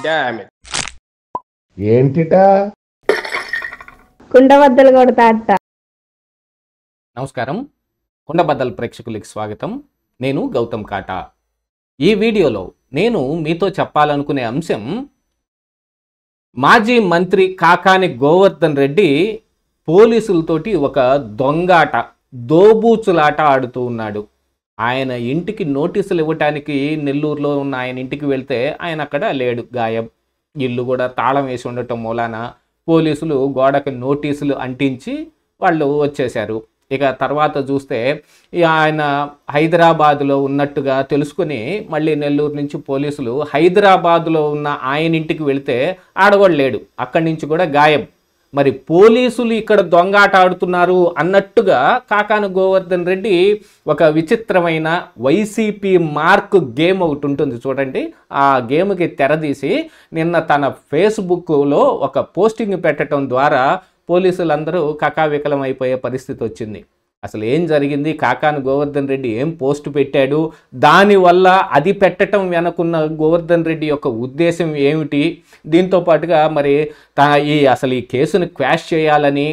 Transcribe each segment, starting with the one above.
Damn it. ఏంటిటా కుండబద్దలు కొడతా అత్త. నమస్కారం, కుండబద్దల్ ప్రేక్షకులకి స్వాగతం. నేను గౌతమ్ కాటా. ఈ వీడియోలో నేను మీతో చెప్పాలనుకునే అంశం, మాజీ మంత్రి కాకాని గోవర్ధన్ రెడ్డి పోలీసులతోటి ఒక దొంగాట, దోబూచులాట ఆడుతూ ఉన్నాడు. ఆయన ఇంటికి నోటీసులు ఇవ్వటానికి నెల్లూరులో ఉన్న ఆయన ఇంటికి వెళ్తే ఆయన అక్కడ లేడు, గాయం. ఇల్లు కూడా తాళం వేసి ఉండటం మూలాన పోలీసులు గోడకు నోటీసులు అంటించి వాళ్ళు వచ్చేశారు. ఇక తర్వాత చూస్తే ఆయన హైదరాబాదులో ఉన్నట్టుగా తెలుసుకుని మళ్ళీ నెల్లూరు నుంచి పోలీసులు హైదరాబాదులో ఉన్న ఆయన ఇంటికి వెళితే ఆడగొడలేడు, అక్కడి నుంచి కూడా గాయం. మరి పోలీసులు ఇక్కడ దొంగాట ఆడుతున్నారు అన్నట్టుగా కాకాని గోవర్ధన్ రెడ్డి ఒక విచిత్రమైన వైసీపీ మార్క్ గేమ్ ఒకటి ఉంటుంది చూడండి, ఆ గేమ్కి తెరదీసి నిన్న తన ఫేస్బుక్లో ఒక పోస్టింగ్ పెట్టడం ద్వారా పోలీసులందరూ కకావికలం అయిపోయే పరిస్థితి వచ్చింది. అసలు ఏం జరిగింది, కాకాని గోవర్ధన్ రెడ్డి ఏం పోస్ట్ పెట్టాడు, దానివల్ల అది పెట్టడం వెనకున్న గోవర్ధన్ రెడ్డి యొక్క ఉద్దేశం ఏమిటి, దీంతో పాటుగా మరి అసలు ఈ కేసును క్వాష్ చేయాలని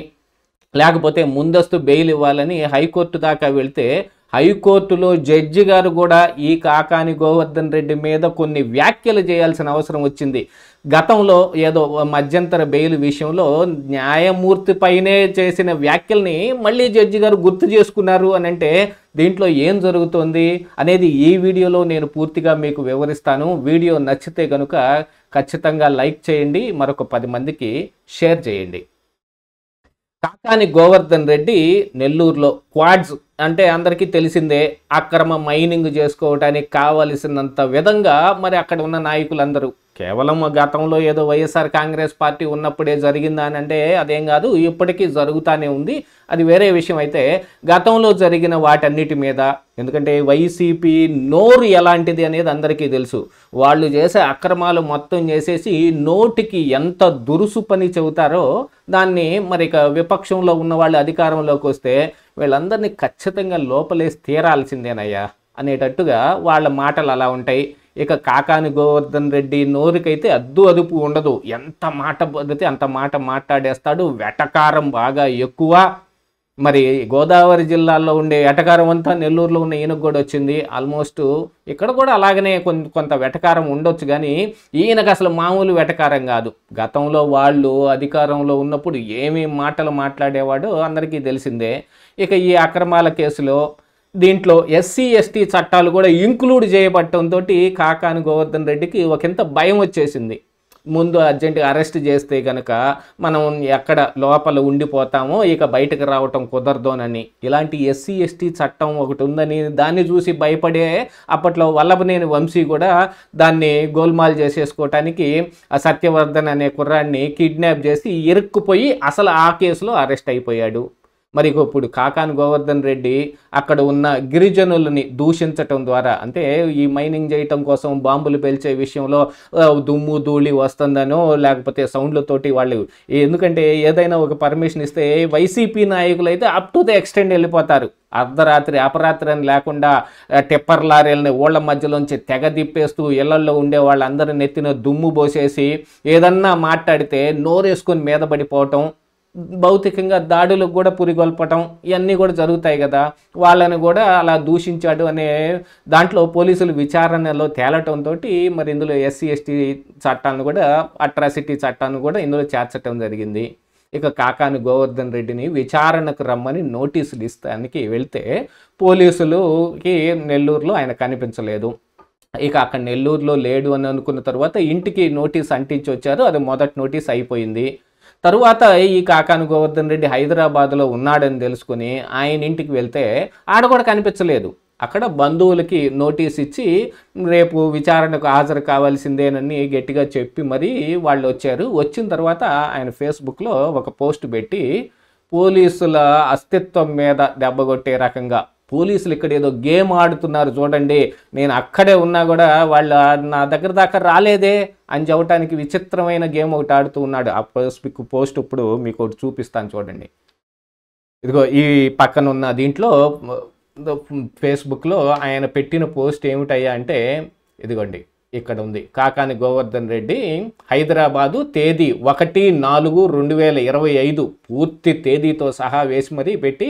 లేకపోతే ముందస్తు బెయిల్ ఇవ్వాలని హైకోర్టు దాకా వెళ్తే హైకోర్టులో జడ్జి గారు కూడా ఈ కాకాని గోవర్ధన్ రెడ్డి మీద కొన్ని వ్యాఖ్యలు చేయాల్సిన అవసరం వచ్చింది. గతంలో ఏదో మధ్యంతర బెయిల్ విషయంలో న్యాయమూర్తి పైనే చేసిన వ్యాఖ్యల్ని మళ్ళీ జడ్జి గారు గుర్తు చేసుకున్నారు అని అంటే దీంట్లో ఏం జరుగుతోంది అనేది ఈ వీడియోలో నేను పూర్తిగా మీకు వివరిస్తాను. వీడియో నచ్చితే కనుక ఖచ్చితంగా లైక్ చేయండి, మరొక 10 మందికి షేర్ చేయండి. కాకాని గోవర్ధన్ రెడ్డి నెల్లూరులో క్వాడ్స్ అంటే అందరికీ తెలిసిందే, అక్రమ మైనింగ్ చేసుకోవడానికి కావలసినంత విధంగా మరి అక్కడ ఉన్న నాయకులందరూ కేవలం గతంలో ఏదో వైఎస్ఆర్ కాంగ్రెస్ పార్టీ ఉన్నప్పుడే జరిగిందా అని అంటే అదేం కాదు, ఇప్పటికీ జరుగుతూనే ఉంది. అది వేరే విషయం. అయితే గతంలో జరిగిన వాటన్నిటి మీద, ఎందుకంటే వైసీపీ నోరు ఎలాంటిది అనేది అందరికీ తెలుసు. వాళ్ళు చేసే అక్రమాలు మొత్తం చేసేసి నోటికి ఎంత దురుసు పని చెబుతారో దాన్ని మరి ఇక విపక్షంలో ఉన్న వాళ్ళు అధికారంలోకి వస్తే వీళ్ళందరినీ ఖచ్చితంగా లోపలేసి తీరాల్సిందేనయ్యా అనేటట్టుగా వాళ్ళ మాటలు అలా ఉంటాయి. ఇక కాకాని గోవర్ధన్ రెడ్డి నోరుకైతే అదుపు ఉండదు, ఎంత మాట పడితే అంత మాట మాట్లాడేస్తాడు. వెటకారం బాగా ఎక్కువ. మరి గోదావరి జిల్లాలో ఉండే వెటకారం అంతా నెల్లూరులో ఉన్న ఈయనకు కూడా వచ్చింది. ఆల్మోస్ట్ ఇక్కడ కూడా అలాగనే కొంత వెటకారం ఉండొచ్చు, కానీ ఈయనకు అసలు మామూలు వెటకారం కాదు. గతంలో వాళ్ళు అధికారంలో ఉన్నప్పుడు ఏమేమి మాటలు మాట్లాడేవాడో అందరికీ తెలిసిందే. ఇక ఈ అక్రమాల కేసులో దీంట్లో ఎస్సీ ఎస్టీ చట్టాలు కూడా ఇంక్లూడ్ చేయబట్టడంతో కాకాని గోవర్ధన్ రెడ్డికి ఒకంత భయం వచ్చేసింది. ముందు అర్జెంటుగా అరెస్ట్ చేస్తే కనుక మనం ఎక్కడ లోపల ఉండిపోతామో ఇక బయటకు రావటం కుదరదోనని, ఇలాంటి ఎస్సీ ఎస్టీ చట్టం ఒకటి ఉందని దాన్ని చూసి భయపడే అప్పట్లో వల్లభనేని వంశీ కూడా దాన్ని గోల్మాల్ చేసేసుకోవటానికి ఆ సత్యవర్ధన్ అనే కుర్రాన్ని కిడ్నాప్ చేసి ఇరుక్కుపోయి అసలు ఆ కేసులో అరెస్ట్ అయిపోయాడు. మరి ఇప్పుడు కాకాని గోవర్ధన్ రెడ్డి అక్కడ ఉన్న గిరిజనులని దూషించటం ద్వారా, అంటే ఈ మైనింగ్ చేయటం కోసం బాంబులు పేల్చే విషయంలో దుమ్ము ధూళి వస్తుందనో లేకపోతే సౌండ్లతోటి వాళ్ళు, ఎందుకంటే ఏదైనా ఒక పర్మిషన్ ఇస్తే వైసీపీ నాయకులు అయితే అప్ టు ద ఎక్స్టెండ్ వెళ్ళిపోతారు. అర్ధరాత్రి అపరాత్రి అని లేకుండా టిప్పర్ లారీలని ఓళ్ల మధ్యలోంచి తెగ తిప్పేస్తూ ఇళ్లల్లో ఉండే వాళ్ళందరూ నెత్తిన దుమ్ము పోసేసి ఏదన్నా మాట్లాడితే నోరేసుకొని మీద పడిపోవటం, భౌతికంగా దాడులకు కూడా పురిగొల్పటం, ఇవన్నీ కూడా జరుగుతాయి కదా. వాళ్ళని కూడా అలా దూషించాడు అనే దాంట్లో పోలీసులు విచారణలో తేలటంతో మరి ఇందులో ఎస్సీ ఎస్టీ చట్టాలను కూడా, అట్రాసిటీ చట్టాన్ని కూడా ఇందులో చేర్చటం జరిగింది. ఇక కాకాని గోవర్ధన్ రెడ్డిని విచారణకు రమ్మని నోటీసులు ఇస్తానికి వెళ్తే పోలీసులకి నెల్లూరులో ఆయన కనిపించలేదు. ఇక అక్కడ నెల్లూరులో లేడు అని అనుకున్న తర్వాత ఇంటికి నోటీస్ అంటించి వచ్చారు. అది మొదటి నోటీస్ అయిపోయింది. తరువాత ఈ కాకాని గోవర్ధన్ రెడ్డి హైదరాబాద్లో ఉన్నాడని తెలుసుకుని ఆయన ఇంటికి వెళ్తే ఆడ కూడా కనిపించలేదు. అక్కడ బంధువులకి నోటీస్ ఇచ్చి రేపు విచారణకు హాజరు కావాల్సిందేనని గట్టిగా చెప్పి మరి వాళ్ళు వచ్చారు. వచ్చిన తర్వాత ఆయన ఫేస్బుక్లో ఒక పోస్ట్ పెట్టి పోలీసుల అస్తిత్వం మీద దెబ్బగొట్టే రకంగా, పోలీసులు ఇక్కడ ఏదో గేమ్ ఆడుతున్నారు చూడండి, నేను అక్కడే ఉన్నా కూడా వాళ్ళు నా దగ్గర దాకా రాలేదే అని చెప్పడానికి విచిత్రమైన గేమ్ ఒకటి ఆడుతూ ఉన్నాడు. ఆ పోస్ట్ ఇప్పుడు మీకు ఒకటి చూపిస్తాను చూడండి. ఇదిగో ఈ పక్కన ఉన్న దీంట్లో ఫేస్బుక్లో ఆయన పెట్టిన పోస్ట్ ఏమిటయ్యా అంటే ఇదిగోండి, ఇక్కడ ఉంది. కాకాని గోవర్ధన్ రెడ్డి హైదరాబాదు, తేదీ 1/4/2025 పూర్తి తేదీతో సహా వేసి మరీ పెట్టి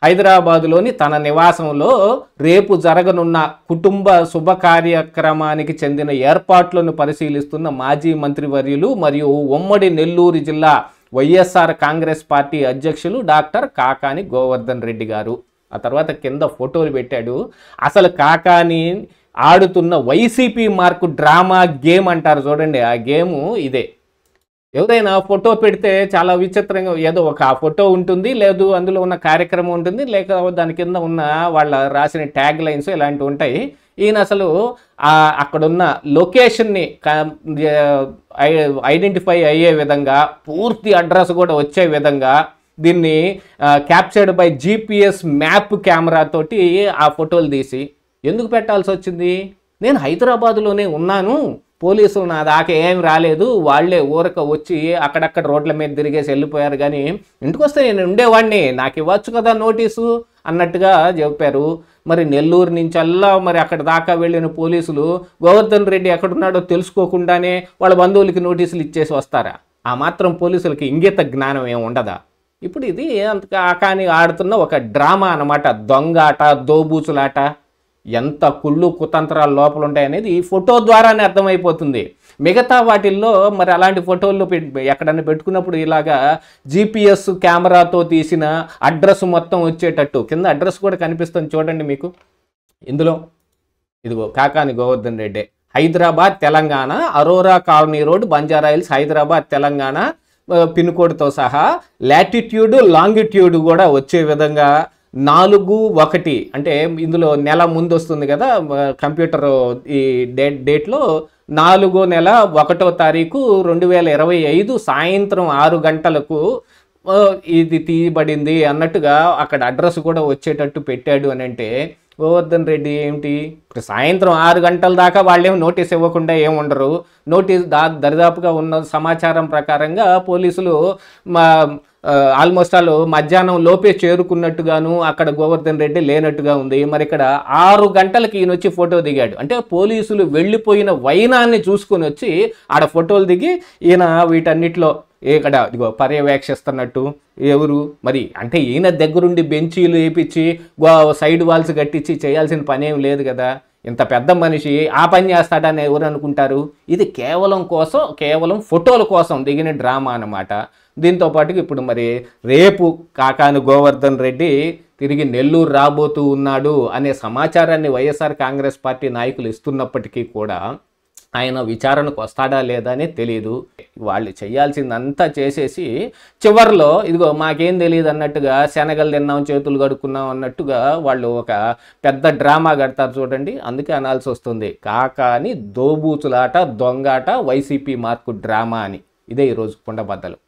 హైదరాబాదులోని తన నివాసంలో రేపు జరగనున్న కుటుంబ శుభ కార్యక్రమానికి చెందిన ఏర్పాట్లను పరిశీలిస్తున్న మాజీ మంత్రివర్యులు మరియు ఉమ్మడి నెల్లూరు జిల్లా వైఎస్ఆర్ కాంగ్రెస్ పార్టీ అధ్యక్షులు డాక్టర్ కాకాని గోవర్ధన్ రెడ్డి గారు. ఆ తర్వాత కింద ఫోటోలు పెట్టాడు. అసలు కాకాని ఆడుతున్న వైసీపీ మార్కు డ్రామా గేమ్ అంటారు చూడండి, ఆ గేము ఇదే. ఎవరైనా ఫోటో పెడితే చాలా విచిత్రంగా ఏదో ఒక ఫోటో ఉంటుంది, లేదు అందులో ఉన్న కార్యక్రమం ఉంటుంది, లేక దాని కింద ఉన్న వాళ్ళ రాసిన ట్యాగ్ లైన్స్ ఇలాంటివి ఉంటాయి. ఈయన అసలు అక్కడున్న లొకేషన్ని ఐడెంటిఫై అయ్యే విధంగా, పూర్తి అడ్రస్ కూడా వచ్చే విధంగా దీన్ని captured by GPS map camera తోటి ఆ ఫోటోలు తీసి ఎందుకు పెట్టాల్సి వచ్చింది? నేను హైదరాబాదులోనే ఉన్నాను, పోలీసులు నా దాకా ఏం రాలేదు, వాళ్ళే ఊరక వచ్చి అక్కడక్కడ రోడ్ల మీద తిరిగేసి వెళ్ళిపోయారు, కానీ ఇంటికి వస్తే నేను ఉండేవాడిని, నాకు ఇవ్వచ్చు కదా నోటీసు అన్నట్టుగా చెప్పారు. మరి నెల్లూరు నుంచి అల్లా మరి అక్కడ దాకా వెళ్ళిన పోలీసులు గోవర్ధన్ రెడ్డి ఎక్కడున్నాడో తెలుసుకోకుండానే వాళ్ళ బంధువులకి నోటీసులు ఇచ్చేసి వస్తారా? ఆ మాత్రం పోలీసులకి ఇంగిత జ్ఞానం ఏమి ఉండదా? ఇప్పుడు ఇది కాకాని ఆడుతున్న ఒక డ్రామా అన్నమాట, దొంగాట, దోబూచులాట. ఎంత కుళ్ళు కుతంత్రాలు లోపల ఉంటాయనేది ఈ ఫోటో ద్వారానే అర్థమైపోతుంది. మిగతా వాటిల్లో మరి అలాంటి ఫోటోల్లో ఎక్కడన్నా పెట్టుకున్నప్పుడు ఇలాగా GPS కెమెరాతో తీసిన అడ్రస్ మొత్తం వచ్చేటట్టు కింద అడ్రస్ కూడా కనిపిస్తుంది చూడండి మీకు. ఇందులో ఇదిగో Kakani Govardhan Reddy, Hyderabad Telangana, Aurora colony road, Banjara Hills, Hyderabad Telangana pin కోడ్తో సహా లాటిట్యూడ్ లాంగిట్యూడ్ కూడా వచ్చే విధంగా 4/1 అంటే ఇందులో నెల ముందు వస్తుంది కదా కంప్యూటర్, ఈ డేట్లో 4/1/2025 సాయంత్రం 6 గంటలకు ఇది తీయబడింది అన్నట్టుగా అక్కడ అడ్రస్ కూడా వచ్చేటట్టు పెట్టాడు అని అంటే గోవర్ధన్ రెడ్డి ఏమిటి సాయంత్రం 6 గంటల దాకా వాళ్ళేం నోటీస్ ఇవ్వకుండా ఏముండరు. నోటీస్ దరిదాపుగా ఉన్న సమాచారం ప్రకారంగా పోలీసులు ఆల్మోస్ట్ ఆల్ మధ్యాహ్నం లోపే చేరుకున్నట్టుగాను అక్కడ గోవర్ధన్ రెడ్డి లేనట్టుగా ఉంది. మరి ఇక్కడ 6 గంటలకి ఈయన వచ్చి ఫోటో దిగాడు అంటే పోలీసులు వెళ్ళిపోయిన వైనాన్ని చూసుకొని వచ్చి ఆడ ఫోటోలు దిగి ఈయన వీటన్నిటిలో ఇక్కడ ఇదిగో పర్యవేక్షిస్తున్నట్టు ఎవరు మరి అంటే ఈయన దగ్గరుండి బెంచీలు వేయించి సైడ్ వాల్స్ కట్టించి చేయాల్సిన పని ఏం లేదు కదా. ఇంత పెద్ద మనిషి ఆ పని చేస్తాడని ఎవరు అనుకుంటారు? ఇది కేవలం ఫోటోల కోసం దిగిన డ్రామా అన్నమాట. దీంతో పాటుగా ఇప్పుడు మరి రేపు కాకాని గోవర్ధన్ రెడ్డి తిరిగి నెల్లూరు రాబోతూ ఉన్నాడు అనే సమాచారాన్ని వైఎస్ఆర్ కాంగ్రెస్ పార్టీ నాయకులు ఇస్తున్నప్పటికీ కూడా ఆయన విచారణకు వస్తాడా లేదా అని తెలియదు. వాళ్ళు చేయాల్సిందంతా చేసేసి చివరిలో ఇదిగో మాకేం తెలియదు అన్నట్టుగా శనగలు తిన్నాం చేతులు కడుక్కున్నాం అన్నట్టుగా వాళ్ళు ఒక పెద్ద డ్రామా కడతారు చూడండి. అందుకే అనాల్సి వస్తుంది కాకాని దోబూచులాట దొంగాట వైసీపీ మార్కు డ్రామా అని. ఇదే ఈరోజు కుండబద్దలు.